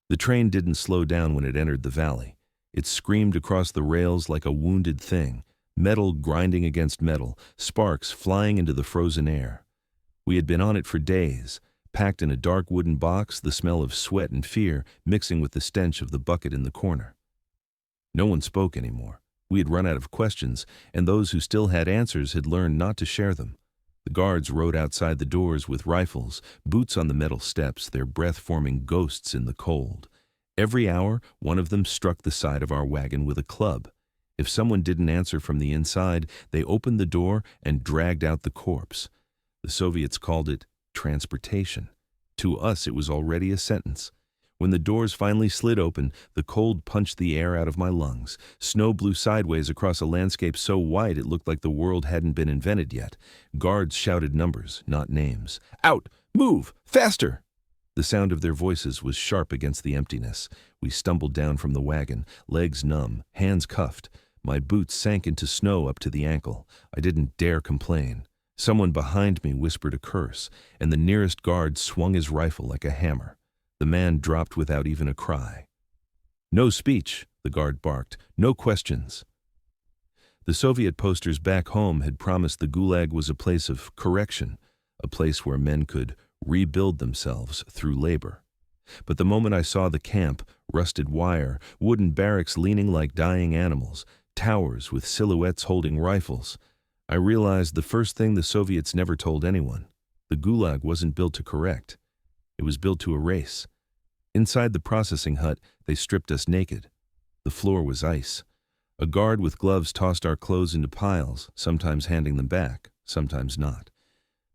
The train didn't slow down when it entered the valley. It screamed across the rails like a wounded thing, metal grinding against metal, sparks flying into the frozen air. We had been on it for days, packed in a dark wooden box, the smell of sweat and fear mixing with the stench of the bucket in the corner. No one spoke anymore. We had run out of questions, and those who still had answers had learned not to share them. The guards rode outside the doors with rifles, boots on the metal steps, their breath forming ghosts in the cold. Every hour, one of them struck the side of our wagon with a club. If someone didn't answer from the inside, they opened the door and dragged out the corpse. The Soviets called it transportation. To us, it was already a sentence. When the doors finally slid open, the cold punched the air out of my lungs. Snow blew sideways across a landscape so white it looked like the world hadn't been invented yet. Guards shouted numbers, not names. "Out! Move! Faster!" The sound of their voices was sharp against the emptiness. We stumbled down from the wagon, legs numb, hands cuffed. My boots sank into snow up to the ankle. I didn't dare complain. Someone behind me whispered a curse, and the nearest guard swung his rifle like a hammer. The man dropped without even a cry. "No speech," the guard barked. "No questions." The Soviet posters back home had promised the Gulag was a place of correction, a place where men could rebuild themselves through labor. But the moment I saw the camp, rusted wire, wooden barracks leaning like dying animals, towers with silhouettes holding rifles, I realized the first thing the Soviets never told anyone. The Gulag wasn't built to correct. It was built to erase. Inside the processing hut, they stripped us naked. The floor was ice. A guard with gloves tossed our clothes into piles, sometimes handing them back, sometimes not.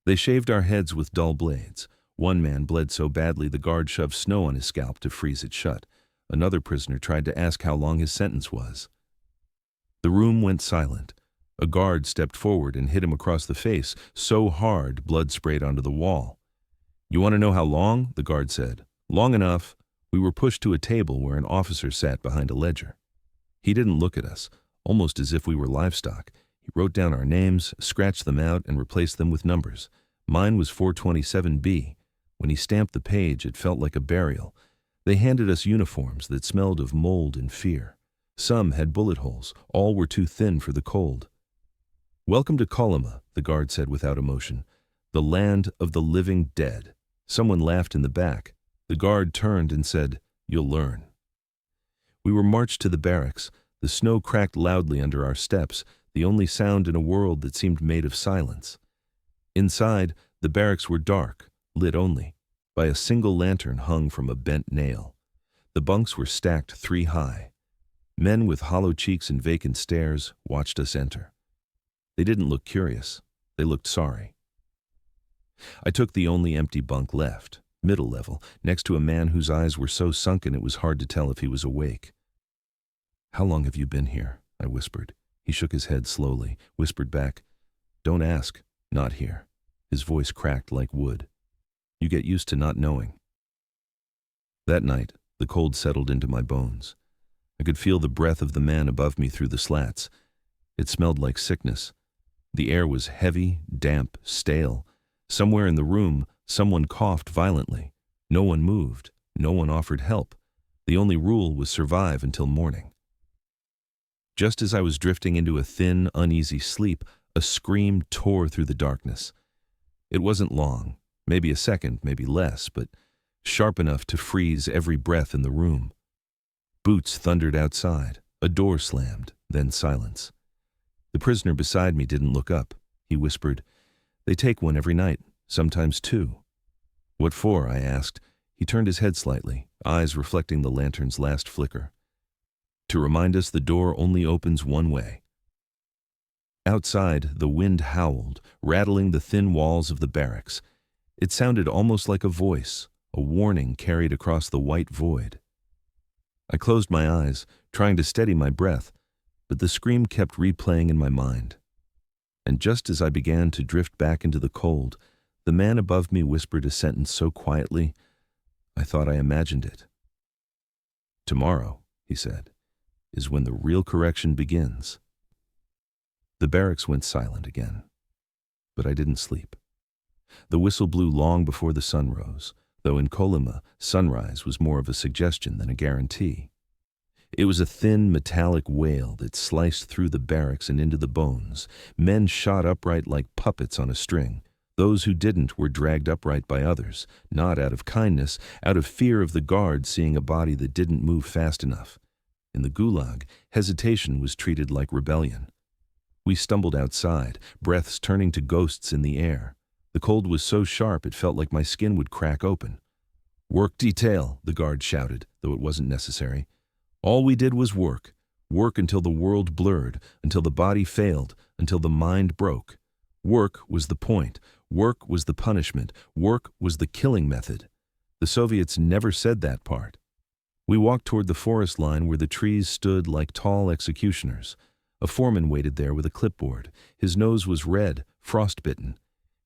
They shaved our heads with dull blades. One man bled so badly the guard shoved snow on his scalp to freeze it shut. Another prisoner tried to ask how long his sentence was. The room went silent. A guard stepped forward and hit him across the face, so hard blood sprayed onto the wall. "You want to know how long?" the guard said. "Long enough." We were pushed to a table where an officer sat behind a ledger. He didn't look at us, almost as if we were livestock. He wrote down our names, scratched them out, and replaced them with numbers. Mine was 427B. When he stamped the page, it felt like a burial. They handed us uniforms that smelled of mold and fear. Some had bullet holes. All were too thin for the cold. "Welcome to Kolyma," the guard said without emotion. "The land of the living dead." Someone laughed in the back. The guard turned and said, "You'll learn." We were marched to the barracks. The snow cracked loudly under our steps, the only sound in a world that seemed made of silence. Inside, the barracks were dark, lit only by a single lantern hung from a bent nail. The bunks were stacked 3 high. Men with hollow cheeks and vacant stares watched us enter. They didn't look curious. They looked sorry. I took the only empty bunk left, middle level, next to a man whose eyes were so sunken it was hard to tell if he was awake. "How long have you been here?" I whispered. He shook his head slowly, whispered back, "Don't ask, not here." His voice cracked like wood. "You get used to not knowing." That night, the cold settled into my bones. I could feel the breath of the man above me through the slats. It smelled like sickness. The air was heavy, damp, stale. Somewhere in the room, someone coughed violently. No one moved. No one offered help. The only rule was survive until morning. Just as I was drifting into a thin, uneasy sleep, a scream tore through the darkness. It wasn't long, maybe a second, maybe less, but sharp enough to freeze every breath in the room. Boots thundered outside. A door slammed, then silence. The prisoner beside me didn't look up. He whispered, "They take one every night, sometimes 2. "What for?" I asked. He turned his head slightly, eyes reflecting the lantern's last flicker. "To remind us the door only opens one way." Outside, the wind howled, rattling the thin walls of the barracks. It sounded almost like a voice, a warning carried across the white void. I closed my eyes, trying to steady my breath, but the scream kept replaying in my mind. And just as I began to drift back into the cold, the man above me whispered a sentence so quietly, I thought I imagined it. "Tomorrow," he said, "is when the real correction begins." The barracks went silent again, but I didn't sleep. The whistle blew long before the sun rose. though in Kolyma, sunrise was more of a suggestion than a guarantee. It was a thin, metallic wail that sliced through the barracks and into the bones. Men shot upright like puppets on a string. Those who didn't were dragged upright by others, not out of kindness, out of fear of the guards seeing a body that didn't move fast enough. In the Gulag, hesitation was treated like rebellion. We stumbled outside, breaths turning to ghosts in the air. The cold was so sharp it felt like my skin would crack open. "Work detail," the guard shouted, though it wasn't necessary. All we did was work. Work until the world blurred, until the body failed, until the mind broke. Work was the point. Work was the punishment. Work was the killing method. The Soviets never said that part. We walked toward the forest line where the trees stood like tall executioners. A foreman waited there with a clipboard. His nose was red, frostbitten.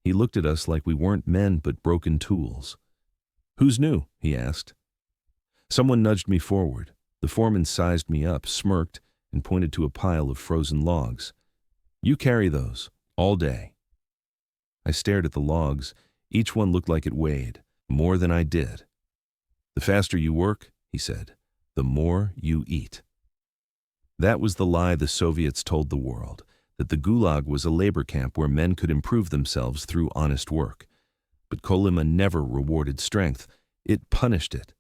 He looked at us like we weren't men but broken tools. "Who's new?" he asked. Someone nudged me forward. The foreman sized me up, smirked, and pointed to a pile of frozen logs. "You carry those, all day." I stared at the logs. Each one looked like it weighed, more than I did. "The faster you work," he said, "the more you eat." That was the lie the Soviets told the world, that the Gulag was a labor camp where men could improve themselves through honest work. But Kolyma never rewarded strength. It punished it.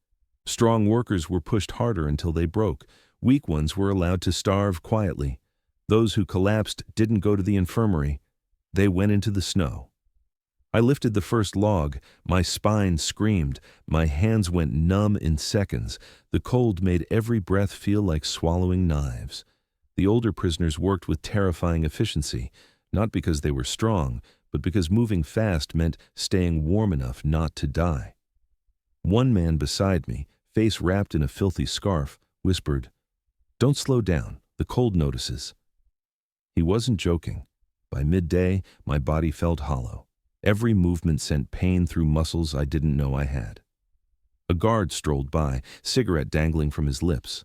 Strong workers were pushed harder until they broke. Weak ones were allowed to starve quietly. Those who collapsed didn't go to the infirmary. They went into the snow. I lifted the first log. My spine screamed. My hands went numb in seconds. The cold made every breath feel like swallowing knives. The older prisoners worked with terrifying efficiency, not because they were strong, but because moving fast meant staying warm enough not to die. One man beside me, face wrapped in a filthy scarf, whispered, "Don't slow down, the cold notices." He wasn't joking. By midday, my body felt hollow. Every movement sent pain through muscles I didn't know I had. A guard strolled by, cigarette dangling from his lips.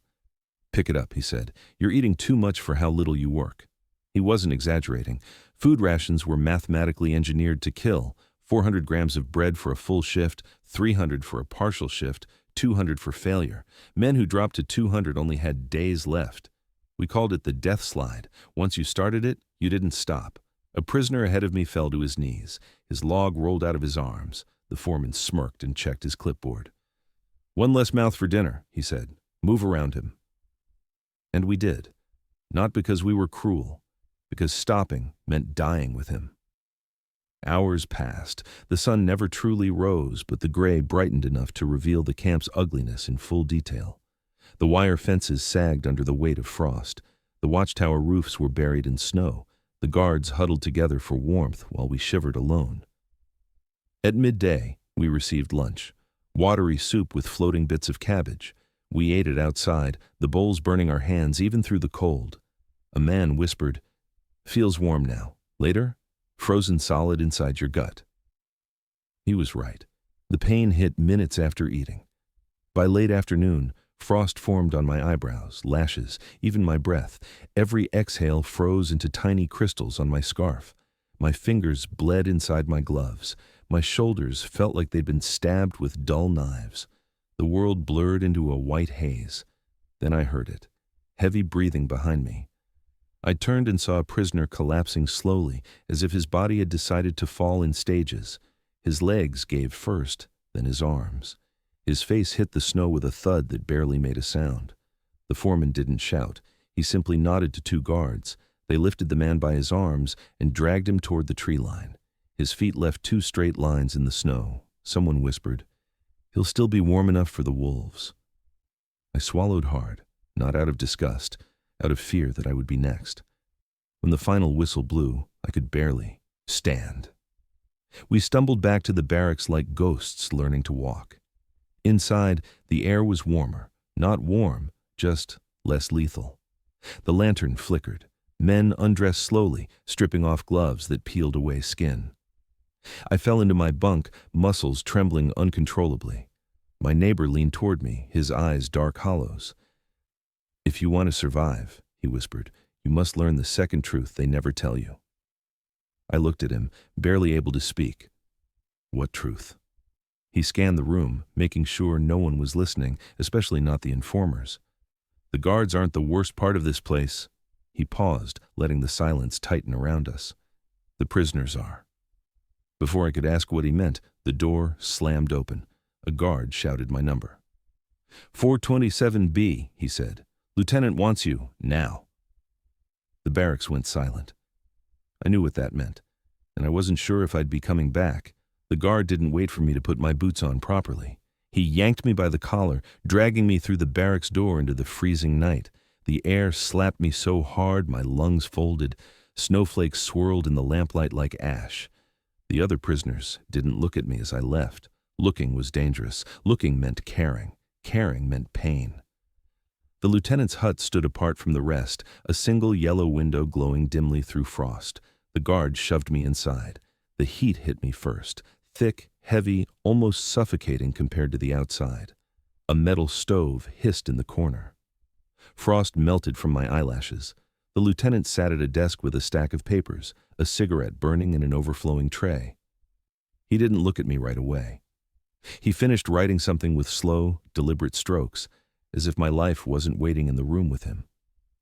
"Pick it up," he said. "You're eating too much for how little you work." He wasn't exaggerating. Food rations were mathematically engineered to kill. 400 grams of bread for a full shift, 300 for a partial shift, 200 for failure. Men who dropped to 200 only had days left. We called it the death slide. Once you started it, you didn't stop. A prisoner ahead of me fell to his knees. His log rolled out of his arms. The foreman smirked and checked his clipboard. "One less mouth for dinner," he said. "Move around him." And we did. Not because we were cruel, because stopping meant dying with him. Hours passed. The sun never truly rose, but the gray brightened enough to reveal the camp's ugliness in full detail. The wire fences sagged under the weight of frost. The watchtower roofs were buried in snow. The guards huddled together for warmth while we shivered alone. At midday, we received lunch. Watery soup with floating bits of cabbage. We ate it outside, the bowls burning our hands even through the cold. A man whispered, "Feels warm now. Later, frozen solid inside your gut." He was right. The pain hit minutes after eating. By late afternoon, frost formed on my eyebrows, lashes, even my breath. Every exhale froze into tiny crystals on my scarf. My fingers bled inside my gloves. My shoulders felt like they'd been stabbed with dull knives. The world blurred into a white haze. Then I heard it, heavy breathing behind me. I turned and saw a prisoner collapsing slowly, as if his body had decided to fall in stages. His legs gave first, then his arms. His face hit the snow with a thud that barely made a sound. The foreman didn't shout. He simply nodded to two guards. They lifted the man by his arms and dragged him toward the tree line. His feet left two straight lines in the snow. Someone whispered, "He'll still be warm enough for the wolves." I swallowed hard, not out of disgust, out of fear that I would be next. When the final whistle blew, I could barely stand. We stumbled back to the barracks like ghosts learning to walk. Inside, the air was warmer. Not warm, just less lethal. The lantern flickered. Men undressed slowly, stripping off gloves that peeled away skin. I fell into my bunk, muscles trembling uncontrollably. My neighbor leaned toward me, his eyes dark hollows. "If you want to survive," he whispered, "you must learn the second truth they never tell you." I looked at him, barely able to speak. "What truth?" He scanned the room, making sure no one was listening, especially not the informers. The guards aren't the worst part of this place. He paused, letting the silence tighten around us. The prisoners are. Before I could ask what he meant, the door slammed open. A guard shouted my number. 427B, he said. Lieutenant wants you, now. The barracks went silent. I knew what that meant, and I wasn't sure if I'd be coming back. The guard didn't wait for me to put my boots on properly. He yanked me by the collar, dragging me through the barracks door into the freezing night. The air slapped me so hard my lungs folded. Snowflakes swirled in the lamplight like ash. The other prisoners didn't look at me as I left. Looking was dangerous. Looking meant caring. Caring meant pain. The lieutenant's hut stood apart from the rest, a single yellow window glowing dimly through frost. The guard shoved me inside. The heat hit me first, thick, heavy, almost suffocating compared to the outside. A metal stove hissed in the corner. Frost melted from my eyelashes. The lieutenant sat at a desk with a stack of papers, a cigarette burning in an overflowing tray. He didn't look at me right away. He finished writing something with slow, deliberate strokes, as if my life wasn't waiting in the room with him.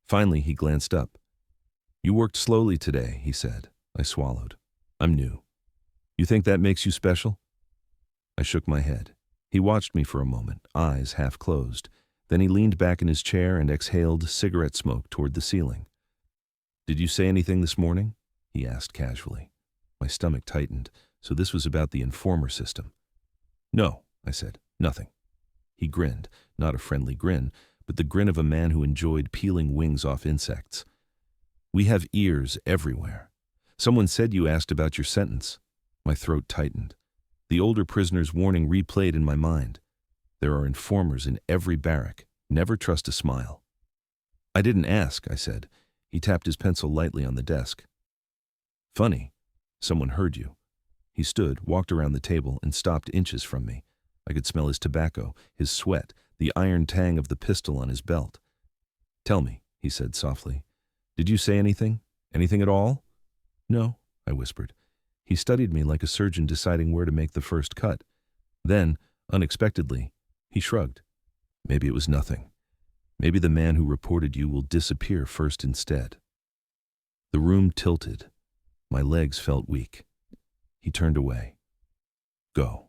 Finally, he glanced up. You worked slowly today, he said. I swallowed. I'm new. You think that makes you special? I shook my head. He watched me for a moment, eyes half closed. Then he leaned back in his chair and exhaled cigarette smoke toward the ceiling. Did you say anything this morning? He asked casually. My stomach tightened, so this was about the informer system. No, I said, nothing. He grinned, not a friendly grin, but the grin of a man who enjoyed peeling wings off insects. We have ears everywhere. Someone said you asked about your sentence. My throat tightened. The older prisoner's warning replayed in my mind. There are informers in every barrack. Never trust a smile. I didn't ask, I said. He tapped his pencil lightly on the desk. Funny. Someone heard you. He stood, walked around the table, and stopped inches from me. I could smell his tobacco, his sweat, the iron tang of the pistol on his belt. Tell me, he said softly. Did you say anything? Anything at all? No, I whispered. He studied me like a surgeon deciding where to make the first cut. Then, unexpectedly, he shrugged. Maybe it was nothing. Maybe the man who reported you will disappear first instead. The room tilted. My legs felt weak. He turned away. Go.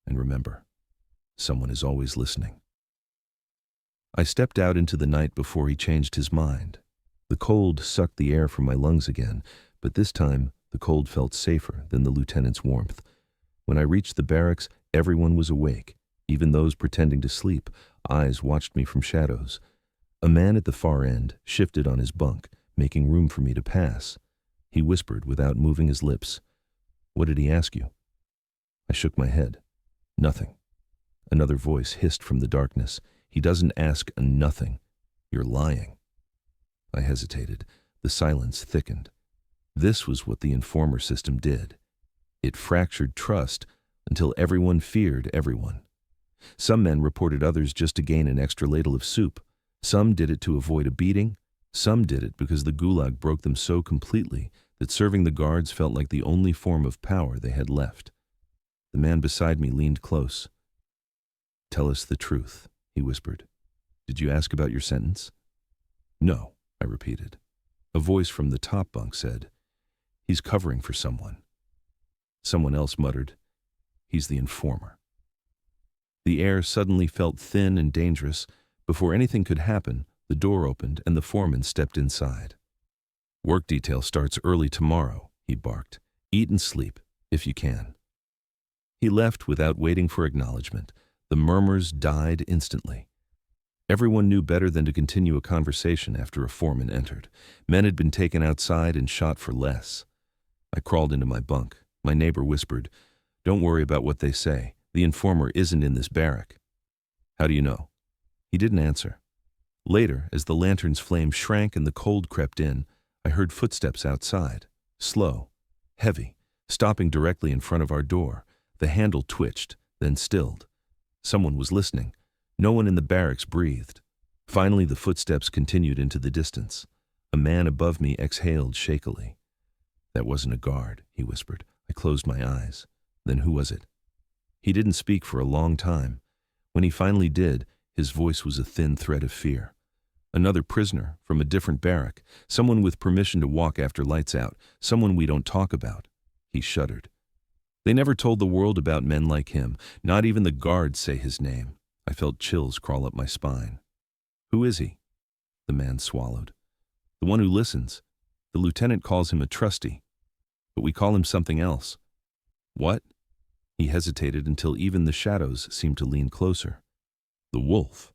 And remember, someone is always listening. I stepped out into the night before he changed his mind. The cold sucked the air from my lungs again, but this time the cold felt safer than the lieutenant's warmth. When I reached the barracks, everyone was awake. Even those pretending to sleep, eyes watched me from shadows. A man at the far end shifted on his bunk, making room for me to pass. He whispered without moving his lips. What did he ask you? I shook my head. Nothing. Another voice hissed from the darkness. He doesn't ask a nothing. You're lying. I hesitated. The silence thickened. This was what the informer system did. It fractured trust until everyone feared everyone. Some men reported others just to gain an extra ladle of soup. Some did it to avoid a beating. Some did it because the gulag broke them so completely that serving the guards felt like the only form of power they had left. The man beside me leaned close. Tell us the truth, he whispered. Did you ask about your sentence? No, I repeated. A voice from the top bunk said, He's covering for someone. Someone else muttered, He's the informer. The air suddenly felt thin and dangerous. Before anything could happen, the door opened and the foreman stepped inside. Work detail starts early tomorrow, he barked. Eat and sleep, if you can. He left without waiting for acknowledgement. The murmurs died instantly. Everyone knew better than to continue a conversation after a foreman entered. Men had been taken outside and shot for less. I crawled into my bunk. My neighbor whispered, Don't worry about what they say. The informer isn't in this barrack. How do you know? He didn't answer. Later, as the lantern's flame shrank and the cold crept in, I heard footsteps outside, slow, heavy, stopping directly in front of our door. The handle twitched, then stilled. Someone was listening. No one in the barracks breathed. Finally, the footsteps continued into the distance. A man above me exhaled shakily. That wasn't a guard, he whispered. I closed my eyes. Then who was it? He didn't speak for a long time. When he finally did, his voice was a thin thread of fear. Another prisoner from a different barrack, someone with permission to walk after lights out, someone we don't talk about. He shuddered. They never told the world about men like him. Not even the guards say his name. I felt chills crawl up my spine. Who is he? The man swallowed. The one who listens. The lieutenant calls him a trusty. But we call him something else. What? He hesitated until even the shadows seemed to lean closer. The wolf.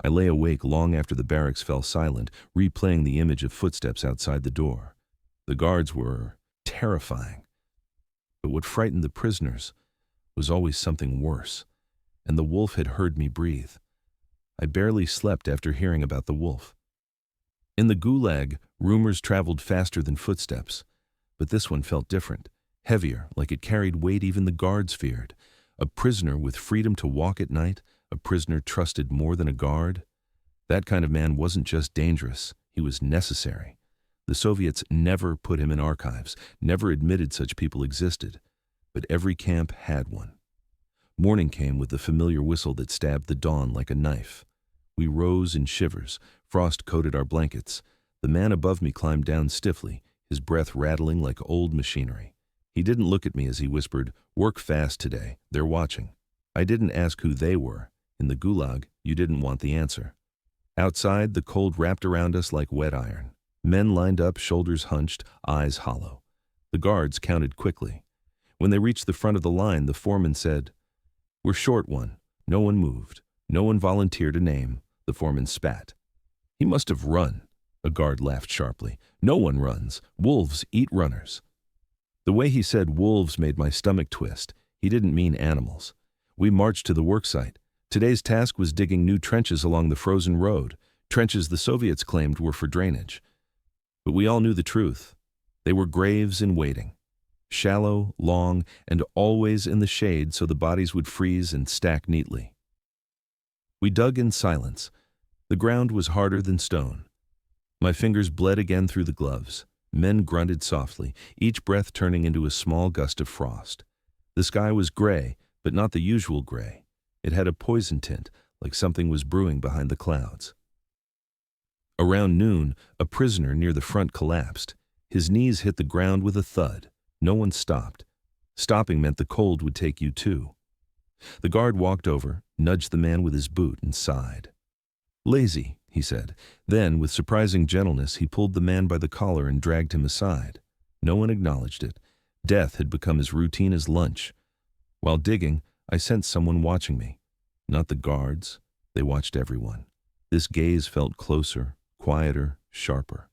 I lay awake long after the barracks fell silent, replaying the image of footsteps outside the door. The guards were terrifying. But what frightened the prisoners was always something worse, and the wolf had heard me breathe. I barely slept after hearing about the wolf. In the Gulag, rumors traveled faster than footsteps, but this one felt different, heavier, like it carried weight even the guards feared. A prisoner with freedom to walk at night, a prisoner trusted more than a guard. That kind of man wasn't just dangerous, he was necessary. The Soviets never put him in archives, never admitted such people existed, but every camp had one. Morning came with the familiar whistle that stabbed the dawn like a knife. We rose in shivers, frost coated our blankets. The man above me climbed down stiffly, his breath rattling like old machinery. He didn't look at me as he whispered, "Work fast today, they're watching." I didn't ask who they were. In the Gulag, you didn't want the answer. Outside, the cold wrapped around us like wet iron. Men lined up, shoulders hunched, eyes hollow. The guards counted quickly. When they reached the front of the line, the foreman said, "We're short one." No one moved. No one volunteered a name. The foreman spat. "He must have run." A guard laughed sharply. "No one runs. Wolves eat runners." The way he said wolves made my stomach twist. He didn't mean animals. We marched to the worksite. Today's task was digging new trenches along the frozen road, trenches the Soviets claimed were for drainage. But we all knew the truth. They were graves in waiting. Shallow, long, and always in the shade so the bodies would freeze and stack neatly. We dug in silence. The ground was harder than stone. My fingers bled again through the gloves. Men grunted softly, each breath turning into a small gust of frost. The sky was gray, but not the usual gray. It had a poison tint, like something was brewing behind the clouds. Around noon, a prisoner near the front collapsed. His knees hit the ground with a thud. No one stopped. Stopping meant the cold would take you too. The guard walked over, nudged the man with his boot, and sighed. "Lazy," he said. Then, with surprising gentleness, he pulled the man by the collar and dragged him aside. No one acknowledged it. Death had become as routine as lunch. While digging, I sensed someone watching me. Not the guards. They watched everyone. This gaze felt closer, quieter, sharper.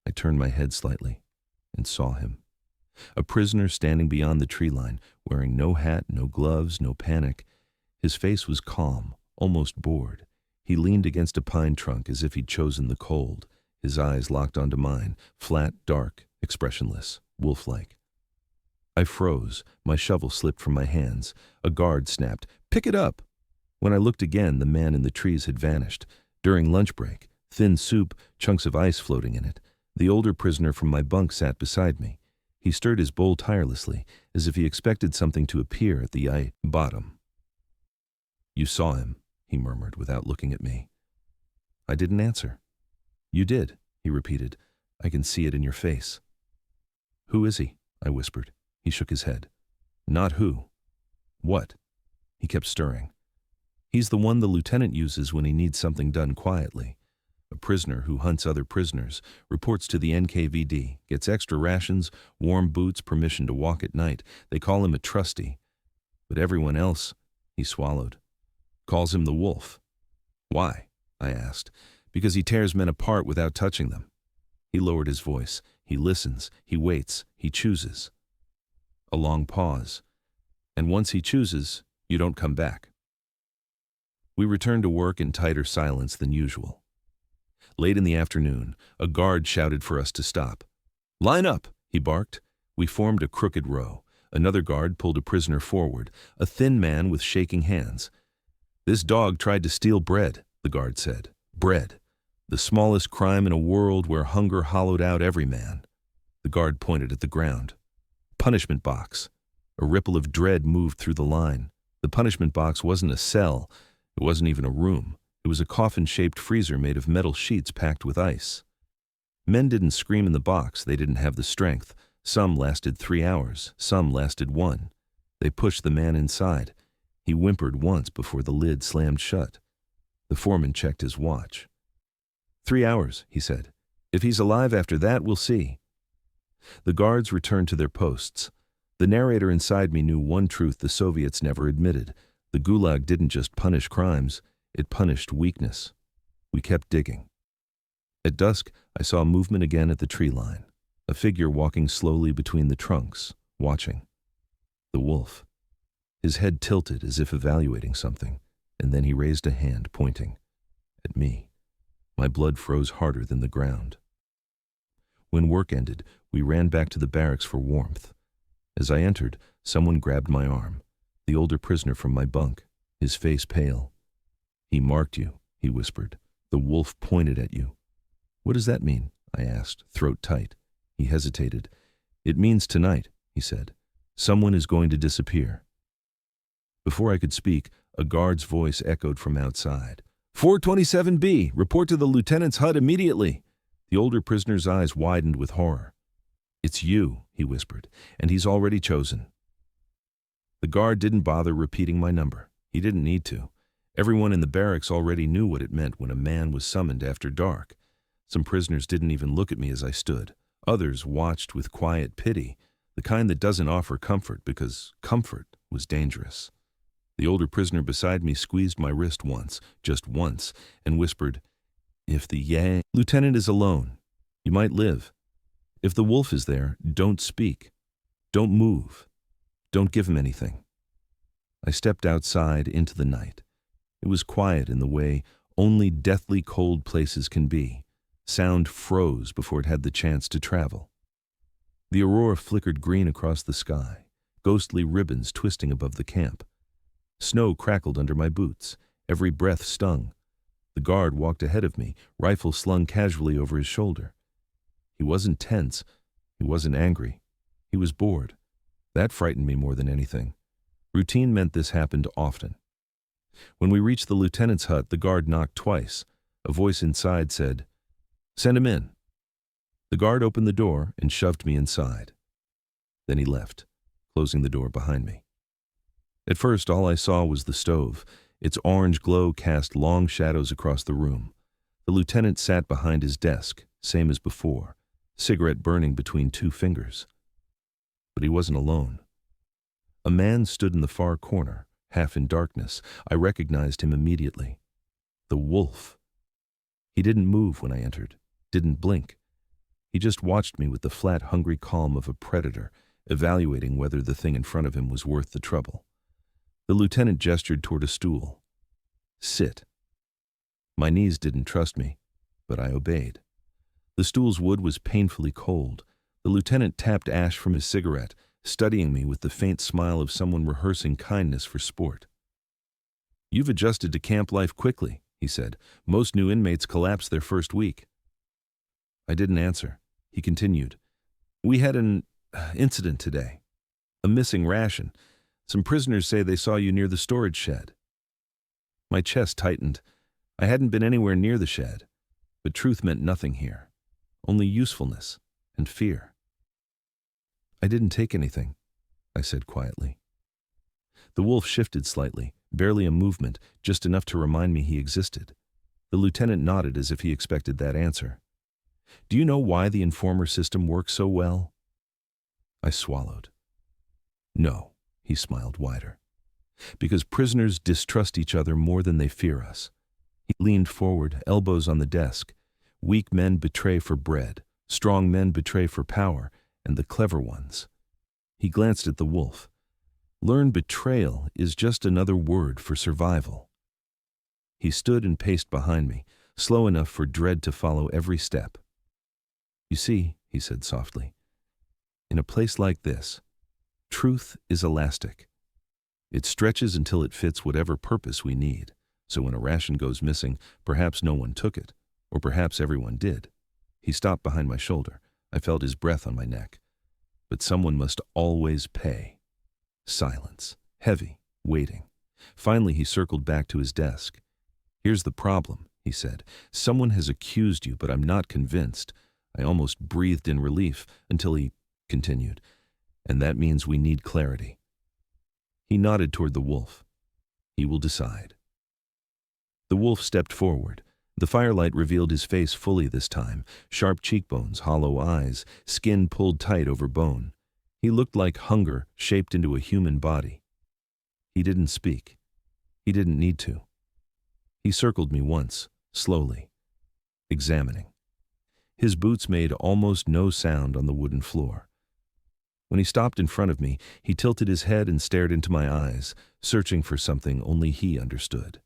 I turned my head slightly and saw him. A prisoner standing beyond the tree line, wearing no hat, no gloves, no panic. His face was calm, almost bored. He leaned against a pine trunk as if he'd chosen the cold, his eyes locked onto mine, flat, dark, expressionless, wolf-like. I froze. My shovel slipped from my hands. A guard snapped, "Pick it up!" When I looked again, the man in the trees had vanished. During lunch break, thin soup, chunks of ice floating in it. The older prisoner from my bunk sat beside me. He stirred his bowl tirelessly, as if he expected something to appear at the bottom. "You saw him," he murmured without looking at me. I didn't answer. "You did," he repeated. "I can see it in your face." "Who is he?" I whispered. He shook his head. "Not who. What?" He kept stirring. "He's the one the lieutenant uses when he needs something done quietly. A prisoner who hunts other prisoners, reports to the NKVD, gets extra rations, warm boots, permission to walk at night. They call him a trusty. But everyone else," he swallowed, "calls him the wolf." "Why?" I asked. "Because he tears men apart without touching them." He lowered his voice. He listens, he waits, he chooses. A long pause. "And once he chooses, you don't come back." We returned to work in tighter silence than usual. Late in the afternoon, a guard shouted for us to stop. "Line up," he barked. We formed a crooked row. Another guard pulled a prisoner forward, a thin man with shaking hands. "This dog tried to steal bread," the guard said. "Bread. The smallest crime in a world where hunger hollowed out every man." The guard pointed at the ground. "Punishment box." A ripple of dread moved through the line. The punishment box wasn't a cell. It wasn't even a room. It was a coffin-shaped freezer made of metal sheets packed with ice. Men didn't scream in the box. They didn't have the strength. Some lasted 3 hours. Some lasted 1. They pushed the man inside. He whimpered once before the lid slammed shut. The foreman checked his watch. 3 hours, he said. If he's alive after that, we'll see. The guards returned to their posts. The narrator inside me knew one truth the Soviets never admitted. The Gulag didn't just punish crimes, it punished weakness. We kept digging. At dusk, I saw movement again at the tree line. A figure walking slowly between the trunks, watching. The wolf. His head tilted as if evaluating something, and then he raised a hand, pointing at me. My blood froze harder than the ground. When work ended, we ran back to the barracks for warmth. As I entered, someone grabbed my arm, the older prisoner from my bunk, his face pale. He marked you, he whispered. The wolf pointed at you. What does that mean? I asked, throat tight. He hesitated. It means tonight, he said. Someone is going to disappear. Before I could speak, a guard's voice echoed from outside. 427B, report to the lieutenant's hut immediately. The older prisoner's eyes widened with horror. It's you, he whispered, and he's already chosen. The guard didn't bother repeating my number. He didn't need to. Everyone in the barracks already knew what it meant when a man was summoned after dark. Some prisoners didn't even look at me as I stood. Others watched with quiet pity, the kind that doesn't offer comfort because comfort was dangerous. The older prisoner beside me squeezed my wrist once, just once, and whispered, If the lieutenant is alone, you might live. If the wolf is there, don't speak. Don't move. Don't give him anything. I stepped outside into the night. It was quiet in the way only deathly cold places can be. Sound froze before it had the chance to travel. The aurora flickered green across the sky, ghostly ribbons twisting above the camp. Snow crackled under my boots. Every breath stung. The guard walked ahead of me, rifle slung casually over his shoulder. He wasn't tense. He wasn't angry. He was bored. That frightened me more than anything. Routine meant this happened often. When we reached the lieutenant's hut, the guard knocked twice. A voice inside said, Send him in. The guard opened the door and shoved me inside. Then he left, closing the door behind me. At first, all I saw was the stove. Its orange glow cast long shadows across the room. The lieutenant sat behind his desk, same as before, cigarette burning between 2 fingers. But he wasn't alone. A man stood in the far corner, half in darkness. I recognized him immediately. The wolf. He didn't move when I entered, didn't blink. He just watched me with the flat, hungry calm of a predator, evaluating whether the thing in front of him was worth the trouble. The lieutenant gestured toward a stool. Sit. My knees didn't trust me, but I obeyed. The stool's wood was painfully cold. The lieutenant tapped ash from his cigarette, studying me with the faint smile of someone rehearsing kindness for sport. You've adjusted to camp life quickly, he said. Most new inmates collapse their first week. I didn't answer. He continued. We had an incident today. A missing ration. Some prisoners say they saw you near the storage shed. My chest tightened. I hadn't been anywhere near the shed, but truth meant nothing here. Only usefulness and fear. I didn't take anything, I said quietly. The wolf shifted slightly, barely a movement, just enough to remind me he existed. The lieutenant nodded as if he expected that answer. Do you know why the informer system works so well? I swallowed. No, he smiled wider. Because prisoners distrust each other more than they fear us. He leaned forward, elbows on the desk. Weak men betray for bread, strong men betray for power, and the clever ones. He glanced at the wolf. Learn betrayal is just another word for survival. He stood and paced behind me, slow enough for dread to follow every step. You see, he said softly, in a place like this, truth is elastic. It stretches until it fits whatever purpose we need. So when a ration goes missing, perhaps no one took it, or perhaps everyone did. He stopped behind my shoulder. I felt his breath on my neck. But someone must always pay. Silence. Heavy. Waiting. Finally, he circled back to his desk. "Here's the problem," he said. "Someone has accused you, but I'm not convinced." I almost breathed in relief until he continued. "And that means we need clarity." He nodded toward the wolf. "He will decide." The wolf stepped forward. The firelight revealed his face fully this time, sharp cheekbones, hollow eyes, skin pulled tight over bone. He looked like hunger shaped into a human body. He didn't speak. He didn't need to. He circled me once, slowly, examining. His boots made almost no sound on the wooden floor. When he stopped in front of me, he tilted his head and stared into my eyes, searching for something only he understood.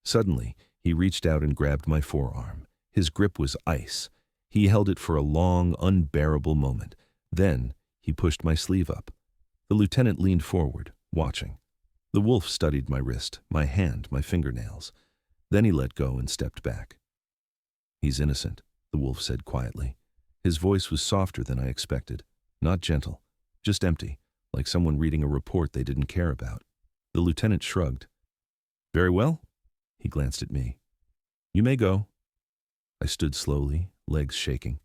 Suddenly, he reached out and grabbed my forearm. His grip was ice. He held it for a long, unbearable moment. Then, he pushed my sleeve up. The lieutenant leaned forward, watching. The wolf studied my wrist, my hand, my fingernails. Then he let go and stepped back. "He's innocent," the wolf said quietly. His voice was softer than I expected. Not gentle, just empty, like someone reading a report they didn't care about. The lieutenant shrugged. "Very well." He glanced at me. "You may go." I stood slowly, legs shaking.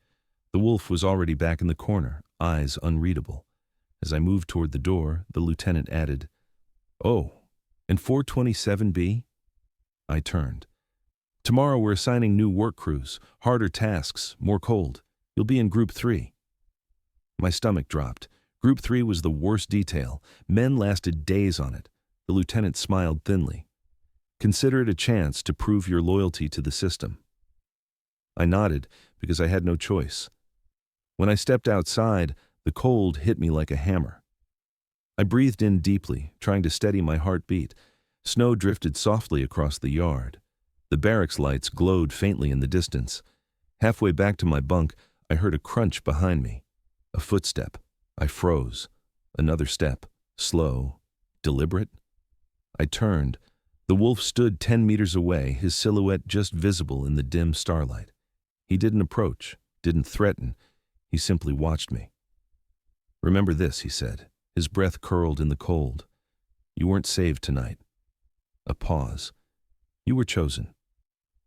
The wolf was already back in the corner, eyes unreadable. As I moved toward the door, the lieutenant added, "Oh, and 427B?" I turned. "Tomorrow we're assigning new work crews, harder tasks, more cold. You'll be in Group 3. My stomach dropped. Group 3 was the worst detail. Men lasted days on it. The lieutenant smiled thinly. "Consider it a chance to prove your loyalty to the system." I nodded because I had no choice. When I stepped outside, the cold hit me like a hammer. I breathed in deeply, trying to steady my heartbeat. Snow drifted softly across the yard. The barracks lights glowed faintly in the distance. Halfway back to my bunk, I heard a crunch behind me. A footstep. I froze. Another step. Slow. Deliberate. I turned. The wolf stood 10 meters away, his silhouette just visible in the dim starlight. He didn't approach, didn't threaten. He simply watched me. "Remember this," he said. His breath curled in the cold. "You weren't saved tonight." A pause. "You were chosen."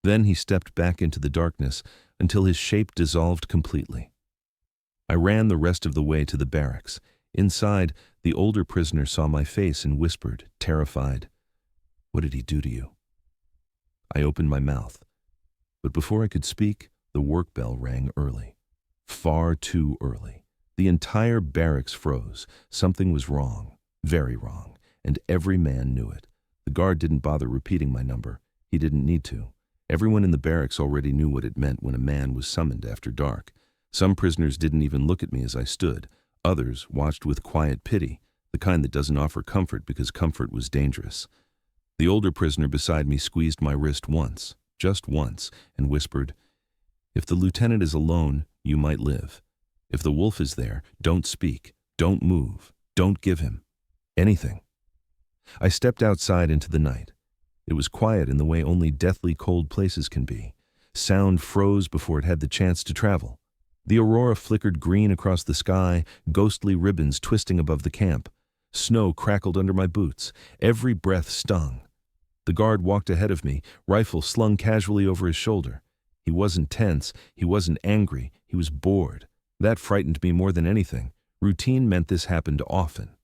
Then he stepped back into the darkness until his shape dissolved completely. I ran the rest of the way to the barracks. Inside, the older prisoner saw my face and whispered, terrified, "What did he do to you?" I opened my mouth. But before I could speak, the work bell rang early. Far too early. The entire barracks froze. Something was wrong, very wrong, and every man knew it. The guard didn't bother repeating my number. He didn't need to. Everyone in the barracks already knew what it meant when a man was summoned after dark. Some prisoners didn't even look at me as I stood. Others watched with quiet pity, the kind that doesn't offer comfort because comfort was dangerous. The older prisoner beside me squeezed my wrist once, just once, and whispered, "If the lieutenant is alone, you might live. If the wolf is there, don't speak, don't move, don't give him anything." I stepped outside into the night. It was quiet in the way only deathly cold places can be. Sound froze before it had the chance to travel. The aurora flickered green across the sky, ghostly ribbons twisting above the camp. Snow crackled under my boots. Every breath stung. The guard walked ahead of me, rifle slung casually over his shoulder. He wasn't tense, he wasn't angry, he was bored. That frightened me more than anything. Routine meant this happened often.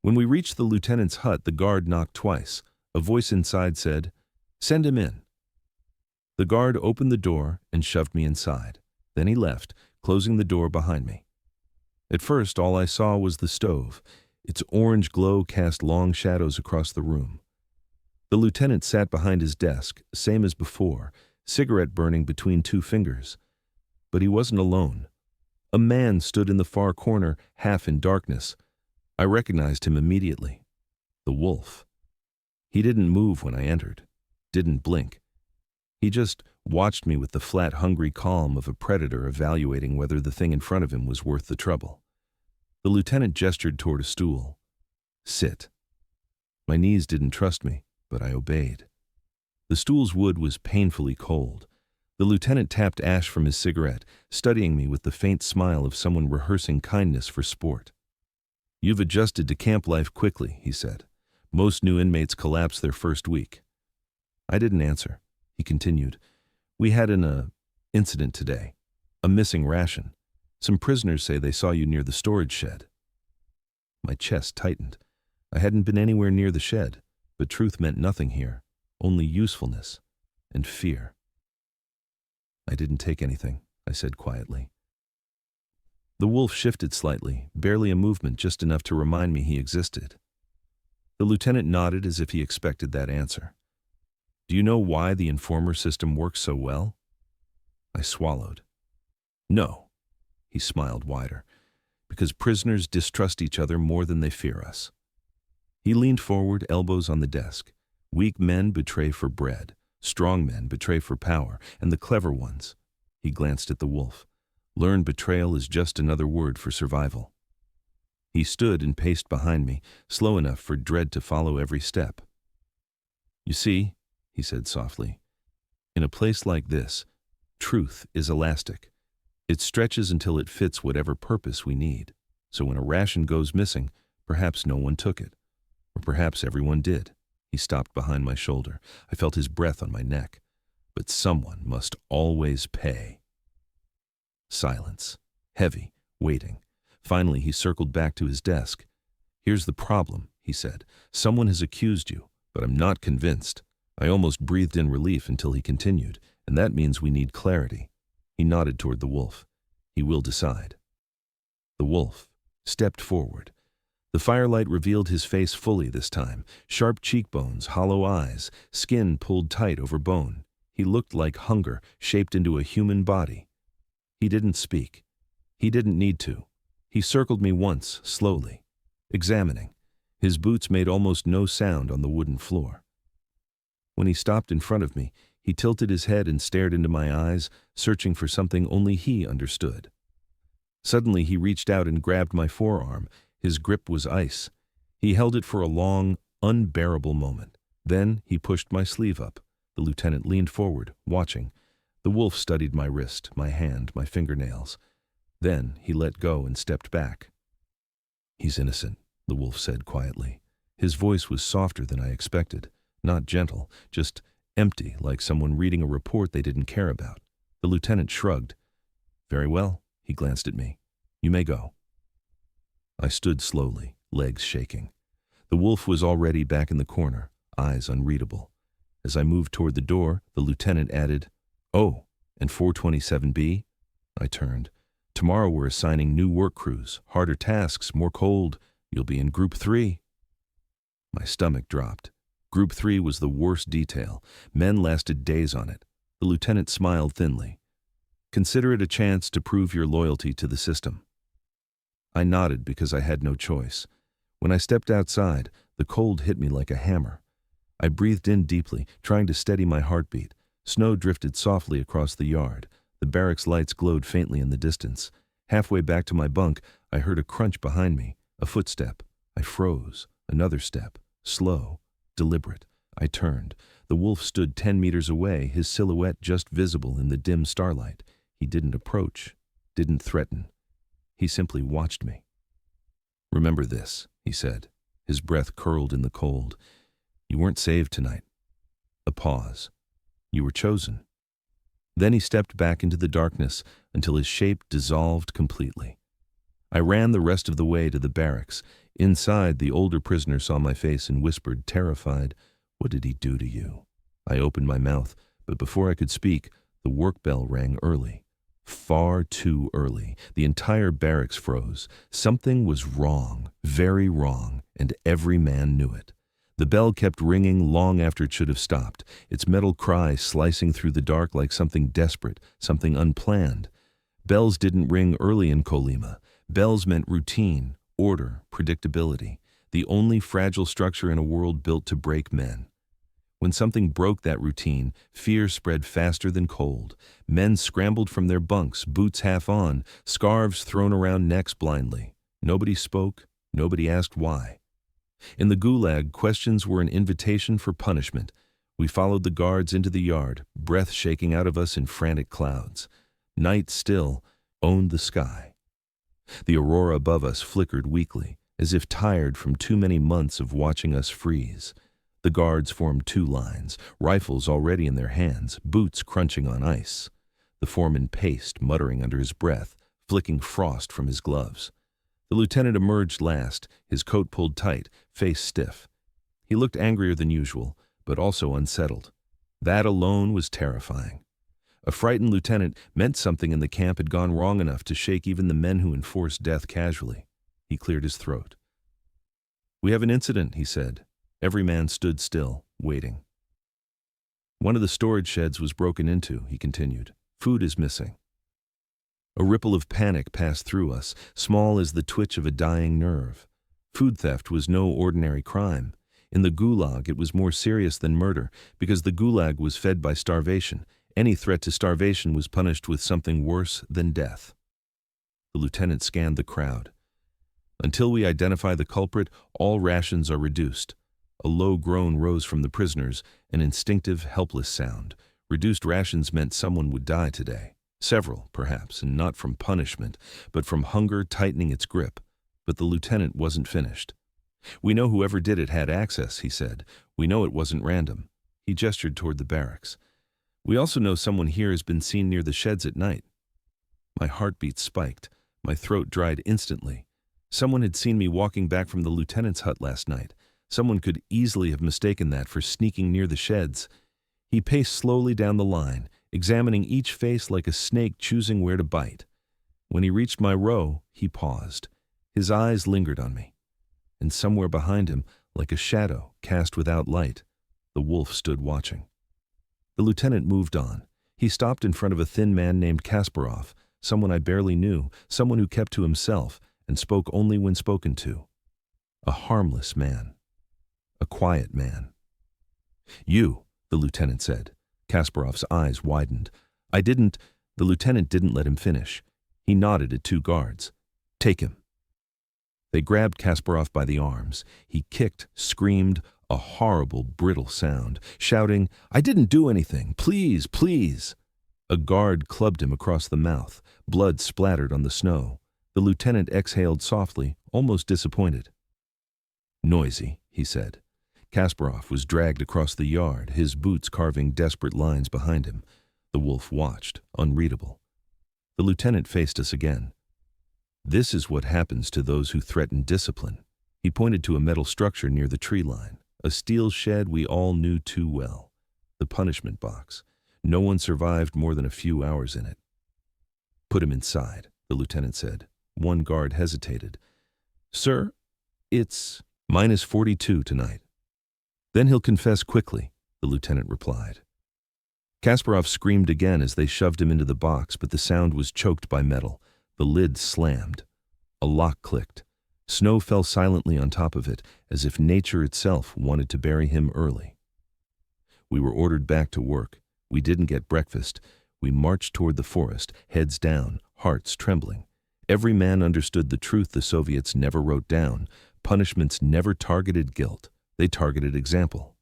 When we reached the lieutenant's hut, the guard knocked twice. A voice inside said, "Send him in." The guard opened the door and shoved me inside. Then he left, closing the door behind me. At first, all I saw was the stove. Its orange glow cast long shadows across the room. The lieutenant sat behind his desk, same as before, cigarette burning between two fingers. But he wasn't alone. A man stood in the far corner, half in darkness. I recognized him immediately. The wolf. He didn't move when I entered, didn't blink. He just watched me with the flat, hungry calm of a predator evaluating whether the thing in front of him was worth the trouble. The lieutenant gestured toward a stool. "Sit." My knees didn't trust me, but I obeyed. The stool's wood was painfully cold. The lieutenant tapped ash from his cigarette, studying me with the faint smile of someone rehearsing kindness for sport. "You've adjusted to camp life quickly," he said. "Most new inmates collapse their first week." I didn't answer. He continued, "We had an incident today. A missing ration. Some prisoners say they saw you near the storage shed." My chest tightened. I hadn't been anywhere near the shed, but truth meant nothing here, only usefulness and fear. "I didn't take anything," I said quietly. The wolf shifted slightly, barely a movement, just enough to remind me he existed. The lieutenant nodded as if he expected that answer. "Do you know why the informer system works so well?" I swallowed. "No." He smiled wider. "Because prisoners distrust each other more than they fear us." He leaned forward, elbows on the desk. "Weak men betray for bread. Strong men betray for power. And the clever ones," he glanced at the wolf, "learn betrayal is just another word for survival." He stood and paced behind me, slow enough for dread to follow every step. "You see," he said softly, "in a place like this, truth is elastic. It stretches until it fits whatever purpose we need. So when a ration goes missing, perhaps no one took it. Or perhaps everyone did." He stopped behind my shoulder. I felt his breath on my neck. "But someone must always pay." Silence. Heavy. Waiting. Finally, he circled back to his desk. "Here's the problem," he said. "Someone has accused you, but I'm not convinced." I almost breathed in relief until he continued, "And that means we need clarity." He nodded toward the wolf. "He will decide." The wolf stepped forward. The firelight revealed his face fully this time. Sharp cheekbones, hollow eyes, skin pulled tight over bone. He looked like hunger shaped into a human body. He didn't speak. He didn't need to. He circled me once, slowly, examining. His boots made almost no sound on the wooden floor. When he stopped in front of me, he tilted his head and stared into my eyes, searching for something only he understood. Suddenly he reached out and grabbed my forearm. His grip was ice. He held it for a long, unbearable moment. Then he pushed my sleeve up. The lieutenant leaned forward, watching. The wolf studied my wrist, my hand, my fingernails. Then he let go and stepped back. "He's innocent," the wolf said quietly. His voice was softer than I expected, not gentle, just empty, like someone reading a report they didn't care about. The lieutenant shrugged. "Very well," he glanced at me. "You may go." I stood slowly, legs shaking. The wolf was already back in the corner, eyes unreadable. As I moved toward the door, the lieutenant added, "Oh, and 427B?" I turned. "Tomorrow we're assigning new work crews, harder tasks, more cold. You'll be in Group 3. My stomach dropped. Group 3 was the worst detail. Men lasted days on it. The lieutenant smiled thinly. "Consider it a chance to prove your loyalty to the system." I nodded because I had no choice. When I stepped outside, the cold hit me like a hammer. I breathed in deeply, trying to steady my heartbeat. Snow drifted softly across the yard. The barracks lights glowed faintly in the distance. Halfway back to my bunk, I heard a crunch behind me, a footstep. I froze. Another step. Slow, deliberate. I turned. The wolf stood 10 meters away, his silhouette just visible in the dim starlight. He didn't approach, didn't threaten. He simply watched me. "Remember this," he said. His breath curled in the cold. "You weren't saved tonight." A pause. "You were chosen." Then he stepped back into the darkness until his shape dissolved completely. I ran the rest of the way to the barracks. Inside, the older prisoner saw my face and whispered, terrified, "What did he do to you?" I opened my mouth, but before I could speak, the work bell rang early. Far too early. The entire barracks froze. Something was wrong, very wrong, and every man knew it. The bell kept ringing long after it should have stopped, its metal cry slicing through the dark like something desperate, something unplanned. Bells didn't ring early in Colima. Bells meant routine, order, predictability, the only fragile structure in a world built to break men. When something broke that routine, fear spread faster than cold. Men scrambled from their bunks, boots half on, scarves thrown around necks blindly. Nobody spoke, nobody asked why. In the gulag, questions were an invitation for punishment. We followed the guards into the yard, breath shaking out of us in frantic clouds. Night still owned the sky. The aurora above us flickered weakly, as if tired from too many months of watching us freeze. The guards formed two lines, rifles already in their hands, boots crunching on ice. The foreman paced, muttering under his breath, flicking frost from his gloves. The lieutenant emerged last, his coat pulled tight, face stiff. He looked angrier than usual, but also unsettled. That alone was terrifying. A frightened lieutenant meant something in the camp had gone wrong enough to shake even the men who enforced death casually. He cleared his throat. "We have an incident," he said. Every man stood still, waiting. "One of the storage sheds was broken into," he continued. "Food is missing." A ripple of panic passed through us, small as the twitch of a dying nerve. Food theft was no ordinary crime. In the Gulag, it was more serious than murder, because the Gulag was fed by starvation. Any threat to starvation was punished with something worse than death. The lieutenant scanned the crowd. "Until we identify the culprit, all rations are reduced." A low groan rose from the prisoners, an instinctive, helpless sound. Reduced rations meant someone would die today. Several, perhaps, and not from punishment, but from hunger tightening its grip. But the lieutenant wasn't finished. "We know whoever did it had access," he said. "We know it wasn't random." He gestured toward the barracks. "We also know someone here has been seen near the sheds at night." My heartbeat spiked. My throat dried instantly. Someone had seen me walking back from the lieutenant's hut last night. Someone could easily have mistaken that for sneaking near the sheds. He paced slowly down the line, examining each face like a snake choosing where to bite. When he reached my row, he paused. His eyes lingered on me. And somewhere behind him, like a shadow cast without light, the wolf stood watching. The lieutenant moved on. He stopped in front of a thin man named Kasparov, someone I barely knew, someone who kept to himself and spoke only when spoken to. A harmless man. A quiet man. "You," the lieutenant said. Kasparov's eyes widened. The lieutenant didn't let him finish. He nodded at two guards. "Take him." They grabbed Kasparov by the arms. He kicked, screamed, a horrible, brittle sound, shouting, "I didn't do anything. Please, please." A guard clubbed him across the mouth. Blood splattered on the snow. The lieutenant exhaled softly, almost disappointed. "Noisy," he said. Kasparov was dragged across the yard, his boots carving desperate lines behind him. The wolf watched, unreadable. The lieutenant faced us again. "This is what happens to those who threaten discipline." He pointed to a metal structure near the tree line, a steel shed we all knew too well. The punishment box. No one survived more than a few hours in it. "Put him inside," the lieutenant said. One guard hesitated. "Sir, it's -42 tonight." "Then he'll confess quickly," the lieutenant replied. Kasparov screamed again as they shoved him into the box, but the sound was choked by metal. The lid slammed. A lock clicked. Snow fell silently on top of it, as if nature itself wanted to bury him early. We were ordered back to work. We didn't get breakfast. We marched toward the forest, heads down, hearts trembling. Every man understood the truth the Soviets never wrote down. Punishments never targeted guilt. They targeted example.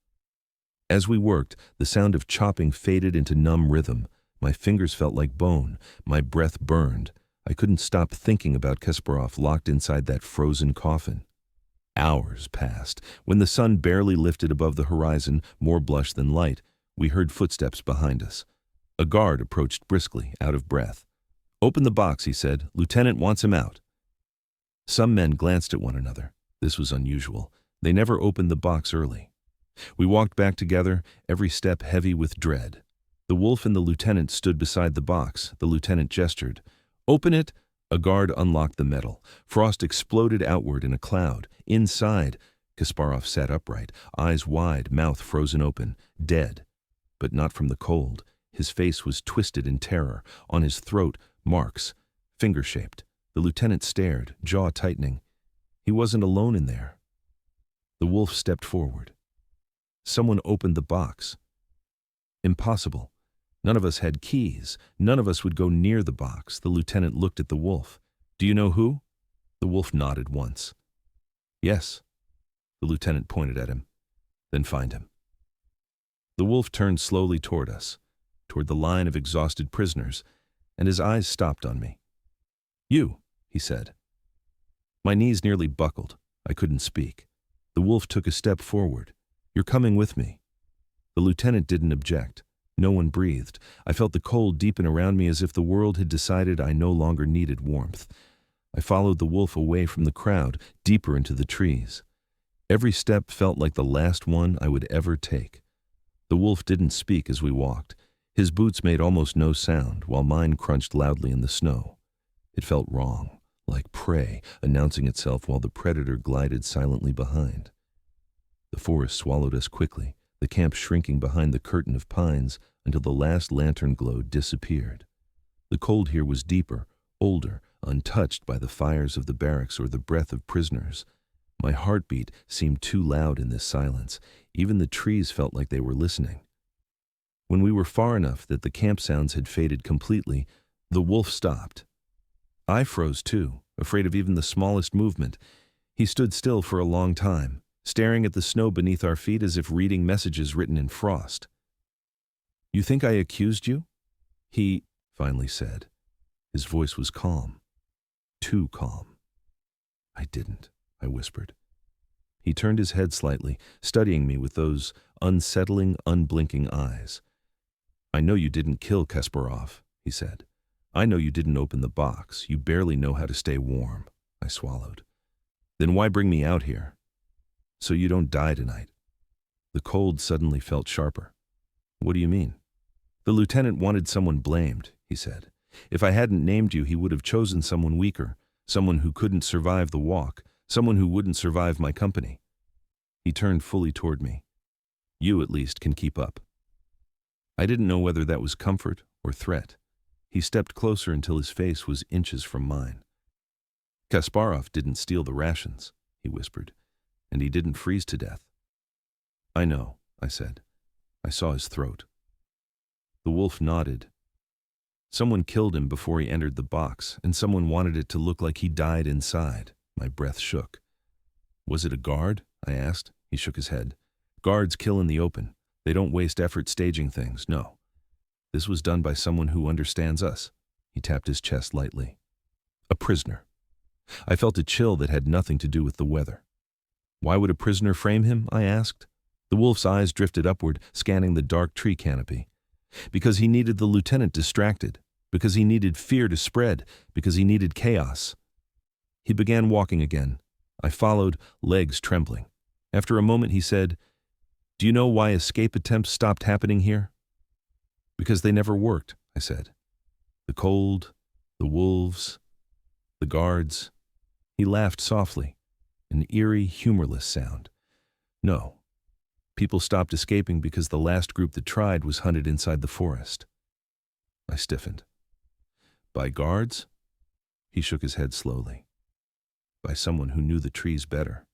As we worked, the sound of chopping faded into numb rhythm. My fingers felt like bone. My breath burned. I couldn't stop thinking about Kasparov locked inside that frozen coffin. Hours passed. When the sun barely lifted above the horizon, more blush than light, we heard footsteps behind us. A guard approached briskly, out of breath. "Open the box," he said. "Lieutenant wants him out." Some men glanced at one another. This was unusual. They never opened the box early. We walked back together, every step heavy with dread. The wolf and the lieutenant stood beside the box. The lieutenant gestured. "Open it!" A guard unlocked the metal. Frost exploded outward in a cloud. Inside, Kasparov sat upright, eyes wide, mouth frozen open, dead. But not from the cold. His face was twisted in terror. On his throat, marks, finger-shaped. The lieutenant stared, jaw tightening. He wasn't alone in there. The wolf stepped forward. Someone opened the box. Impossible. None of us had keys. None of us would go near the box. The lieutenant looked at the wolf. "Do you know who?" The wolf nodded once. "Yes." The lieutenant pointed at him. "Then find him." The wolf turned slowly toward us, toward the line of exhausted prisoners, and his eyes stopped on me. "You," he said. My knees nearly buckled. I couldn't speak. The wolf took a step forward. "You're coming with me." The lieutenant didn't object. No one breathed. I felt the cold deepen around me as if the world had decided I no longer needed warmth. I followed the wolf away from the crowd, deeper into the trees. Every step felt like the last one I would ever take. The wolf didn't speak as we walked. His boots made almost no sound, while mine crunched loudly in the snow. It felt wrong, like prey announcing itself while the predator glided silently behind. The forest swallowed us quickly, the camp shrinking behind the curtain of pines until the last lantern glow disappeared. The cold here was deeper, older, untouched by the fires of the barracks or the breath of prisoners. My heartbeat seemed too loud in this silence. Even the trees felt like they were listening. When we were far enough that the camp sounds had faded completely, the wolf stopped. I froze too, afraid of even the smallest movement. He stood still for a long time, staring at the snow beneath our feet as if reading messages written in frost. "You think I accused you?" he finally said. His voice was calm. Too calm. "I didn't," I whispered. He turned his head slightly, studying me with those unsettling, unblinking eyes. "I know you didn't kill Kasparov," he said. "I know you didn't open the box. You barely know how to stay warm." I swallowed. "Then why bring me out here?" "So you don't die tonight." The cold suddenly felt sharper. "What do you mean?" "The lieutenant wanted someone blamed," he said. "If I hadn't named you, he would have chosen someone weaker, someone who couldn't survive the walk, someone who wouldn't survive my company." He turned fully toward me. "You, at least, can keep up." I didn't know whether that was comfort or threat. He stepped closer until his face was inches from mine. "Kasparov didn't steal the rations," he whispered, "and he didn't freeze to death." "I know," I said. I saw his throat. The wolf nodded. "Someone killed him before he entered the box, and someone wanted it to look like he died inside." My breath shook. "Was it a guard?" I asked. He shook his head. "Guards kill in the open. They don't waste effort staging things, no. This was done by someone who understands us." He tapped his chest lightly. "A prisoner." I felt a chill that had nothing to do with the weather. "Why would a prisoner frame him?" I asked. The wolf's eyes drifted upward, scanning the dark tree canopy. "Because he needed the lieutenant distracted. Because he needed fear to spread. Because he needed chaos." He began walking again. I followed, legs trembling. After a moment he said, "Do you know why escape attempts stopped happening here?" "Because they never worked," I said. "The cold, the wolves, the guards." He laughed softly, an eerie, humorless sound. "No. People stopped escaping because the last group that tried was hunted inside the forest." I stiffened. "By guards?" He shook his head slowly. "By someone who knew the trees better.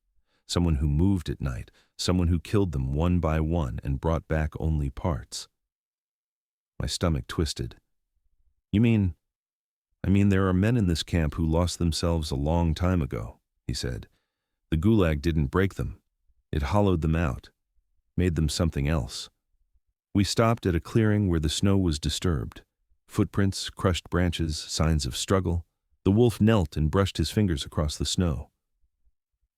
Someone who moved at night. Someone who killed them one by one and brought back only parts." My stomach twisted. I mean there are men in this camp who lost themselves a long time ago," he said. "The Gulag didn't break them. It hollowed them out, made them something else." We stopped at a clearing where the snow was disturbed. Footprints, crushed branches, signs of struggle. The wolf knelt and brushed his fingers across the snow.